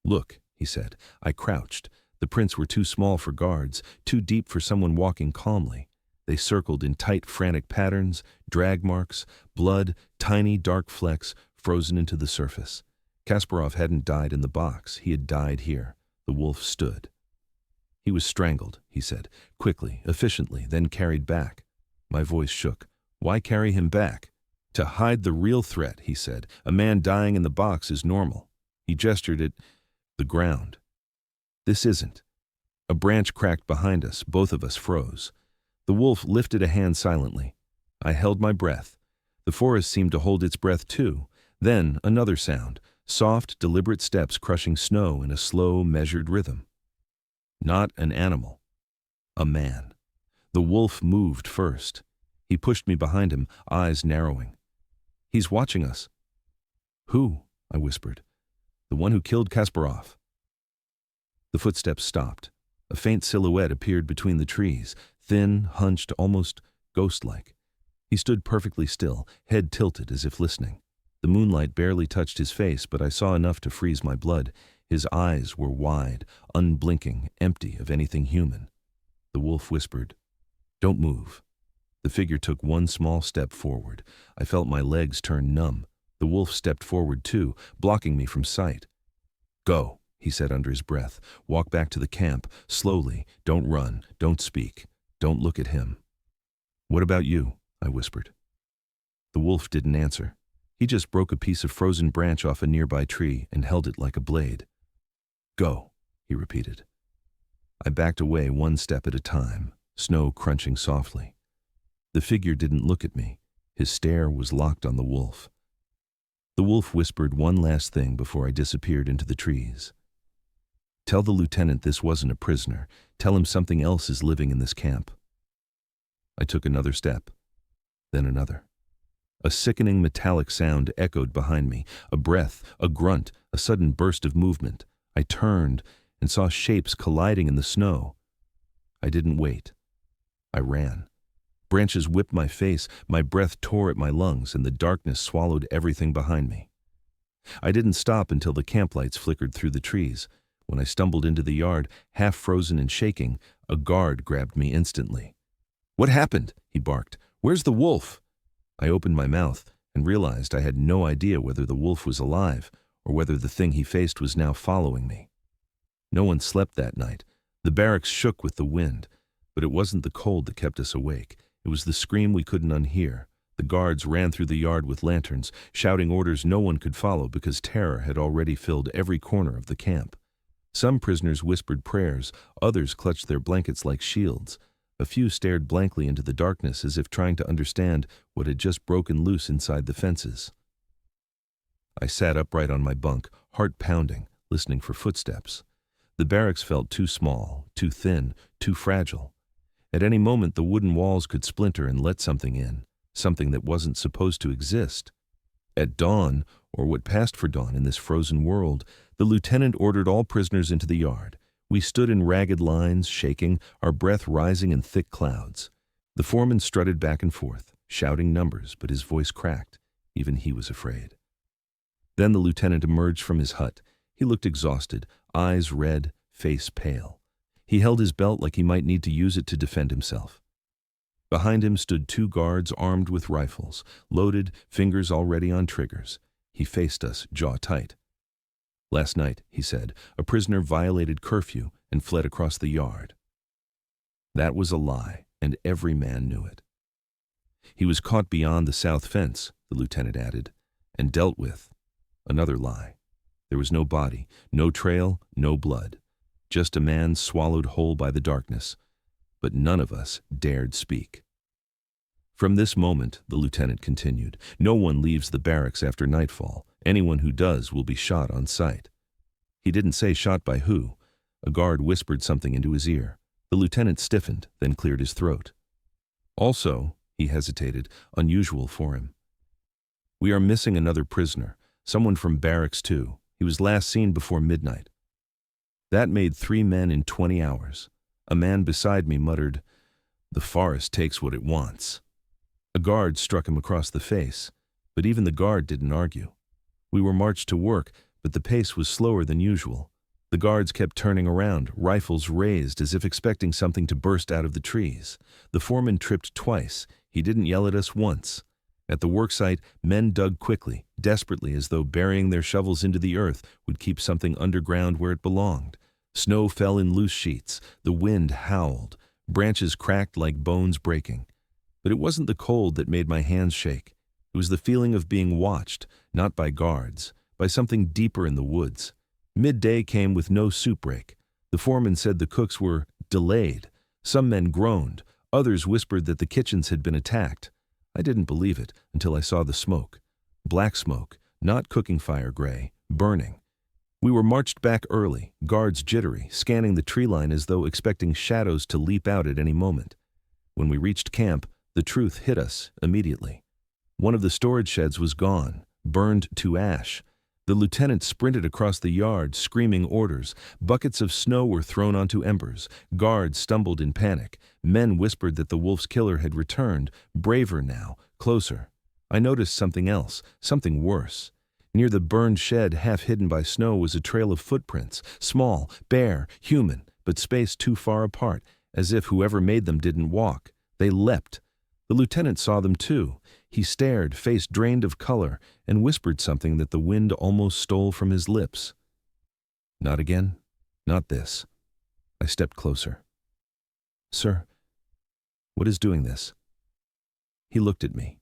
"Look," he said. I crouched. The prints were too small for guards, too deep for someone walking calmly. They circled in tight, frantic patterns, drag marks, blood, tiny, dark flecks frozen into the surface. Kasparov hadn't died in the box. He had died here. The wolf stood. "He was strangled," he said, quickly, efficiently, then carried back. My voice shook. "Why carry him back?" "To hide the real threat," he said. "A man dying in the box is normal." He gestured at the ground. "This isn't." A branch cracked behind us. Both of us froze. The wolf lifted a hand silently. I held my breath. The forest seemed to hold its breath too. Then another sound, soft, deliberate steps crushing snow in a slow, measured rhythm. Not an animal. A man. The wolf moved first. He pushed me behind him, eyes narrowing. "He's watching us." "Who?" I whispered. "The one who killed Kasparov." The footsteps stopped. A faint silhouette appeared between the trees, thin, hunched, almost ghost-like. He stood perfectly still, head tilted as if listening. The moonlight barely touched his face, but I saw enough to freeze my blood. His eyes were wide, unblinking, empty of anything human. The wolf whispered, "Don't move." The figure took one small step forward. I felt my legs turn numb. The wolf stepped forward too, blocking me from sight. "Go," he said under his breath. "Walk back to the camp, slowly. Don't run, don't speak, don't look at him." "What about you?" I whispered. The wolf didn't answer. He just broke a piece of frozen branch off a nearby tree and held it like a blade. "Go," he repeated. I backed away one step at a time, snow crunching softly. The figure didn't look at me. His stare was locked on the wolf. The wolf whispered one last thing before I disappeared into the trees. "Tell the lieutenant this wasn't a prisoner. Tell him something else is living in this camp." I took another step, then another. A sickening metallic sound echoed behind me, a breath, a grunt, a sudden burst of movement. I turned and saw shapes colliding in the snow. I didn't wait. I ran. Branches whipped my face, my breath tore at my lungs, and the darkness swallowed everything behind me. I didn't stop until the camp lights flickered through the trees. When I stumbled into the yard, half frozen and shaking, a guard grabbed me instantly. "What happened?" he barked. "Where's the wolf?" I opened my mouth and realized I had no idea whether the wolf was alive or whether the thing he faced was now following me. No one slept that night. The barracks shook with the wind, but it wasn't the cold that kept us awake. It was the scream we couldn't unhear. The guards ran through the yard with lanterns, shouting orders no one could follow because terror had already filled every corner of the camp. Some prisoners whispered prayers, others clutched their blankets like shields. A few stared blankly into the darkness as if trying to understand what had just broken loose inside the fences. I sat upright on my bunk, heart pounding, listening for footsteps. The barracks felt too small, too thin, too fragile. At any moment the wooden walls could splinter and let something in, something that wasn't supposed to exist. At dawn, or what passed for dawn in this frozen world, the lieutenant ordered all prisoners into the yard. We stood in ragged lines, shaking, our breath rising in thick clouds. The foreman strutted back and forth, shouting numbers, but his voice cracked. Even he was afraid. Then the lieutenant emerged from his hut. He looked exhausted, eyes red, face pale. He held his belt like he might need to use it to defend himself. Behind him stood two guards armed with rifles, loaded, fingers already on triggers. He faced us, jaw tight. "Last night," he said, "a prisoner violated curfew and fled across the yard." That was a lie, and every man knew it. "He was caught beyond the south fence," the lieutenant added, "and dealt with." Another lie. There was no body, no trail, no blood. Just a man swallowed whole by the darkness. But none of us dared speak. "From this moment," the lieutenant continued, "no one leaves the barracks after nightfall. Anyone who does will be shot on sight." He didn't say shot by who. A guard whispered something into his ear. The lieutenant stiffened, then cleared his throat. "Also," he hesitated, unusual for him, "we are missing another prisoner, someone from barracks too. He was last seen before midnight." That made 3 men in 20 hours. A man beside me muttered, "The forest takes what it wants." A guard struck him across the face, but even the guard didn't argue. We were marched to work, but the pace was slower than usual. The guards kept turning around, rifles raised as if expecting something to burst out of the trees. The foreman tripped twice. He didn't yell at us once. At the worksite, men dug quickly, desperately, as though burying their shovels into the earth would keep something underground where it belonged. Snow fell in loose sheets. The wind howled. Branches cracked like bones breaking. But it wasn't the cold that made my hands shake. It was the feeling of being watched, not by guards, by something deeper in the woods. Midday came with no soup break. The foreman said the cooks were delayed. Some men groaned. Others whispered that the kitchens had been attacked. I didn't believe it until I saw the smoke. Black smoke, not cooking fire gray, burning. We were marched back early, guards jittery, scanning the tree line as though expecting shadows to leap out at any moment. When we reached camp, the truth hit us immediately. One of the storage sheds was gone, burned to ash. The lieutenant sprinted across the yard, screaming orders. Buckets of snow were thrown onto embers. Guards stumbled in panic. Men whispered that the wolf's killer had returned, braver now, closer. I noticed something else, something worse. Near the burned shed, half hidden by snow, was a trail of footprints, small, bare, human, but spaced too far apart, as if whoever made them didn't walk. They leapt. The lieutenant saw them too. He stared, face drained of color, and whispered something that the wind almost stole from his lips. Not again. Not this. I stepped closer. Sir, what is doing this? He looked at me.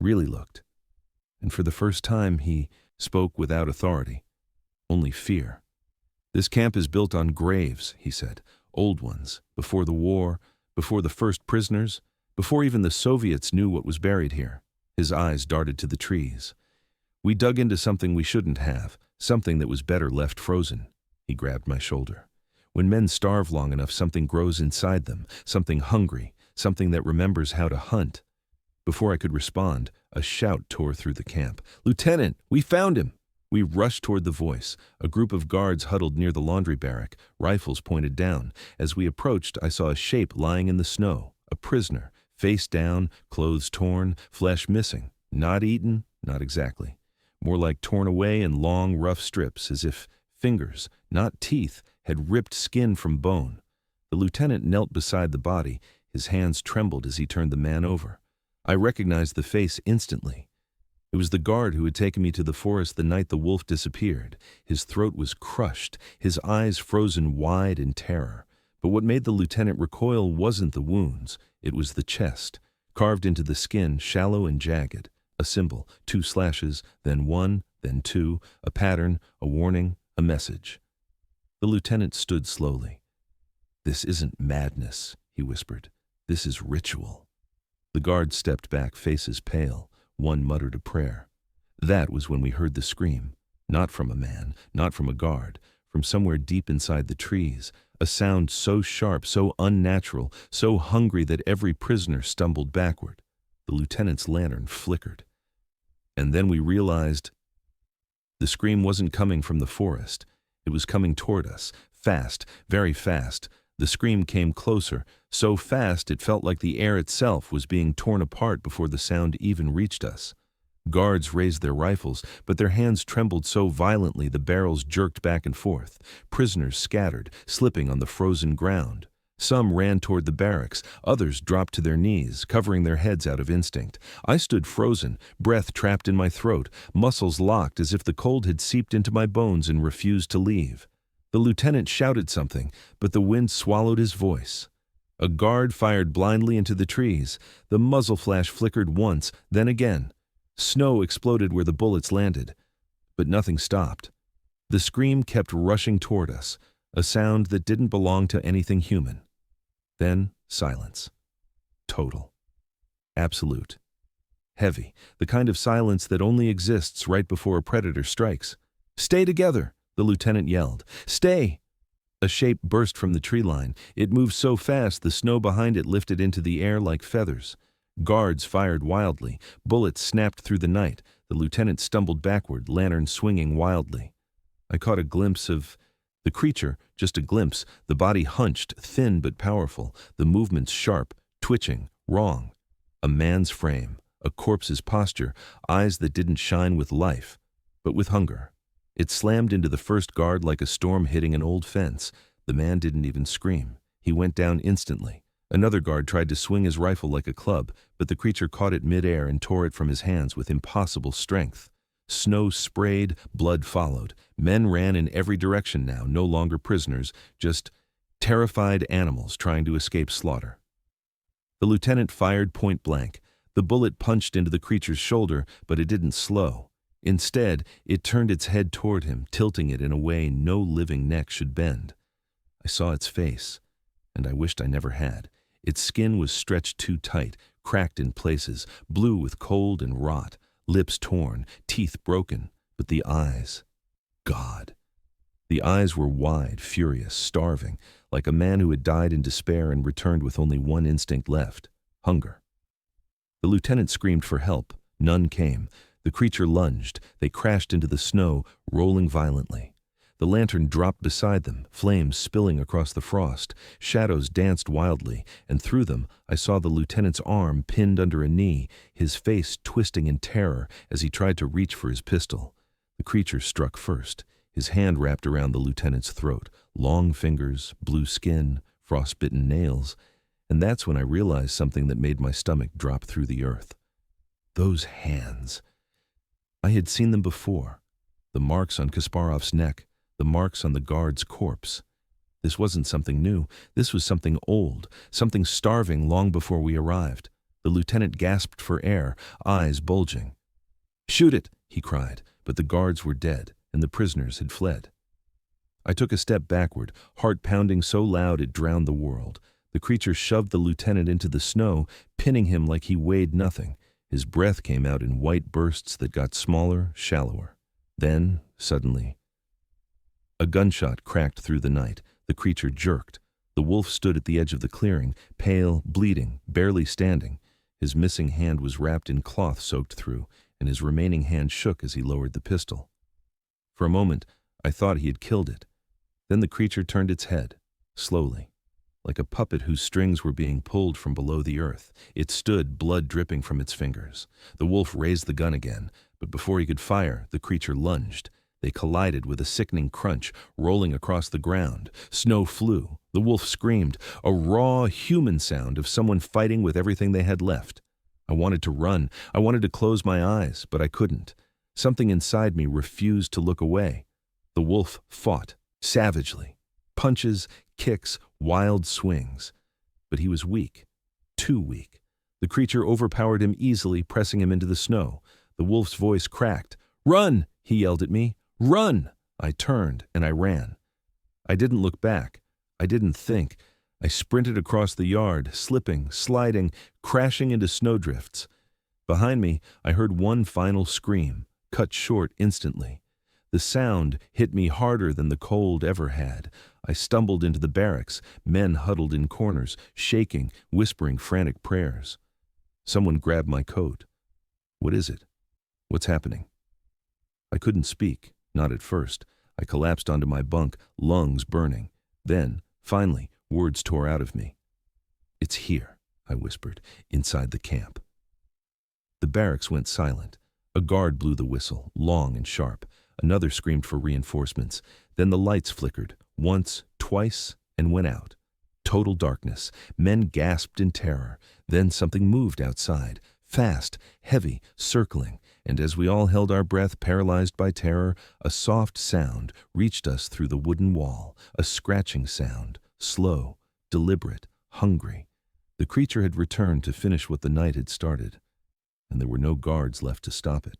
Really looked. And for the first time he spoke without authority. Only fear. This camp is built on graves, he said. Old ones. Before the war, before the first prisoners, before even the Soviets knew what was buried here. His eyes darted to the trees. We dug into something we shouldn't have, something that was better left frozen. He grabbed my shoulder. When men starve long enough, something grows inside them, something hungry, something that remembers how to hunt. Before I could respond, a shout tore through the camp. "Lieutenant, we found him!" We rushed toward the voice. A group of guards huddled near the laundry barrack, rifles pointed down. As we approached, I saw a shape lying in the snow, a prisoner, face down, clothes torn, flesh missing. Not eaten, not exactly. More like torn away in long, rough strips, as if fingers, not teeth, had ripped skin from bone. The lieutenant knelt beside the body. His hands trembled as he turned the man over. I recognized the face instantly. It was the guard who had taken me to the forest the night the wolf disappeared. His throat was crushed, his eyes frozen wide in terror. But what made the lieutenant recoil wasn't the wounds, it was the chest, carved into the skin, shallow and jagged. A symbol, 2 slashes, then 1, then 2, a pattern, a warning, a message. The lieutenant stood slowly. "This isn't madness," he whispered. "This is ritual." The guards stepped back, faces pale. One muttered a prayer. That was when we heard the scream. Not from a man, not from a guard, from somewhere deep inside the trees. A sound so sharp, so unnatural, so hungry that every prisoner stumbled backward. The lieutenant's lantern flickered. And then we realized the scream wasn't coming from the forest. It was coming toward us, fast, very fast. The scream came closer, so fast it felt like the air itself was being torn apart before the sound even reached us. Guards raised their rifles, but their hands trembled so violently the barrels jerked back and forth. Prisoners scattered, slipping on the frozen ground. Some ran toward the barracks, others dropped to their knees, covering their heads out of instinct. I stood frozen, breath trapped in my throat, muscles locked as if the cold had seeped into my bones and refused to leave. The lieutenant shouted something, but the wind swallowed his voice. A guard fired blindly into the trees. The muzzle flash flickered once, then again. Snow exploded where the bullets landed, but nothing stopped. The scream kept rushing toward us, a sound that didn't belong to anything human. Then silence. Total. Absolute. Heavy, the kind of silence that only exists right before a predator strikes. "Stay together!" the lieutenant yelled. "Stay!" A shape burst from the tree line. It moved so fast the snow behind it lifted into the air like feathers. Guards fired wildly. Bullets snapped through the night. The lieutenant stumbled backward, lantern swinging wildly. I caught a glimpse of the creature, just a glimpse, the body hunched, thin but powerful, the movements sharp, twitching, wrong. A man's frame, a corpse's posture, eyes that didn't shine with life, but with hunger. It slammed into the first guard like a storm hitting an old fence. The man didn't even scream. He went down instantly. Another guard tried to swing his rifle like a club, but the creature caught it midair and tore it from his hands with impossible strength. Snow sprayed, blood followed. Men ran in every direction now, no longer prisoners, just terrified animals trying to escape slaughter. The lieutenant fired point blank. The bullet punched into the creature's shoulder, but it didn't slow. Instead, it turned its head toward him, tilting it in a way no living neck should bend. I saw its face, and I wished I never had. Its skin was stretched too tight, cracked in places, blue with cold and rot, lips torn, teeth broken, but the eyes, God. The eyes were wide, furious, starving, like a man who had died in despair and returned with only one instinct left, hunger. The lieutenant screamed for help. None came. The creature lunged. They crashed into the snow, rolling violently. The lantern dropped beside them, flames spilling across the frost. Shadows danced wildly, and through them I saw the lieutenant's arm pinned under a knee, his face twisting in terror as he tried to reach for his pistol. The creature struck first, his hand wrapped around the lieutenant's throat, long fingers, blue skin, frostbitten nails, and that's when I realized something that made my stomach drop through the earth. Those hands. I had seen them before. The marks on Kasparov's neck, the marks on the guard's corpse. This wasn't something new. This was something old, something starving long before we arrived. The lieutenant gasped for air, eyes bulging. "Shoot it!" he cried, but the guards were dead, and the prisoners had fled. I took a step backward, heart pounding so loud it drowned the world. The creature shoved the lieutenant into the snow, pinning him like he weighed nothing. His breath came out in white bursts that got smaller, shallower. Then, suddenly, a gunshot cracked through the night. The creature jerked. The wolf stood at the edge of the clearing, pale, bleeding, barely standing. His missing hand was wrapped in cloth soaked through, and his remaining hand shook as he lowered the pistol. For a moment, I thought he had killed it. Then the creature turned its head, slowly, like a puppet whose strings were being pulled from below the earth. It stood, blood dripping from its fingers. The wolf raised the gun again, but before he could fire, the creature lunged. They collided with a sickening crunch, rolling across the ground. Snow flew. The wolf screamed, a raw, human sound of someone fighting with everything they had left. I wanted to run. I wanted to close my eyes, but I couldn't. Something inside me refused to look away. The wolf fought, savagely. Punches, kicks, wild swings. But he was weak. Too weak. The creature overpowered him easily, pressing him into the snow. The wolf's voice cracked. "Run!" he yelled at me. "Run!" I turned and I ran. I didn't look back. I didn't think. I sprinted across the yard, slipping, sliding, crashing into snowdrifts. Behind me, I heard one final scream, cut short instantly. The sound hit me harder than the cold ever had. I stumbled into the barracks, men huddled in corners, shaking, whispering frantic prayers. Someone grabbed my coat. "What is it? What's happening?" I couldn't speak, not at first. I collapsed onto my bunk, lungs burning. Then, finally, words tore out of me. "It's here," I whispered, "inside the camp." The barracks went silent. A guard blew the whistle, long and sharp. Another screamed for reinforcements. Then the lights flickered, once, twice, and went out. Total darkness. Men gasped in terror. Then something moved outside, fast, heavy, circling, and as we all held our breath, paralyzed by terror, a soft sound reached us through the wooden wall, a scratching sound, slow, deliberate, hungry. The creature had returned to finish what the night had started, and there were no guards left to stop it.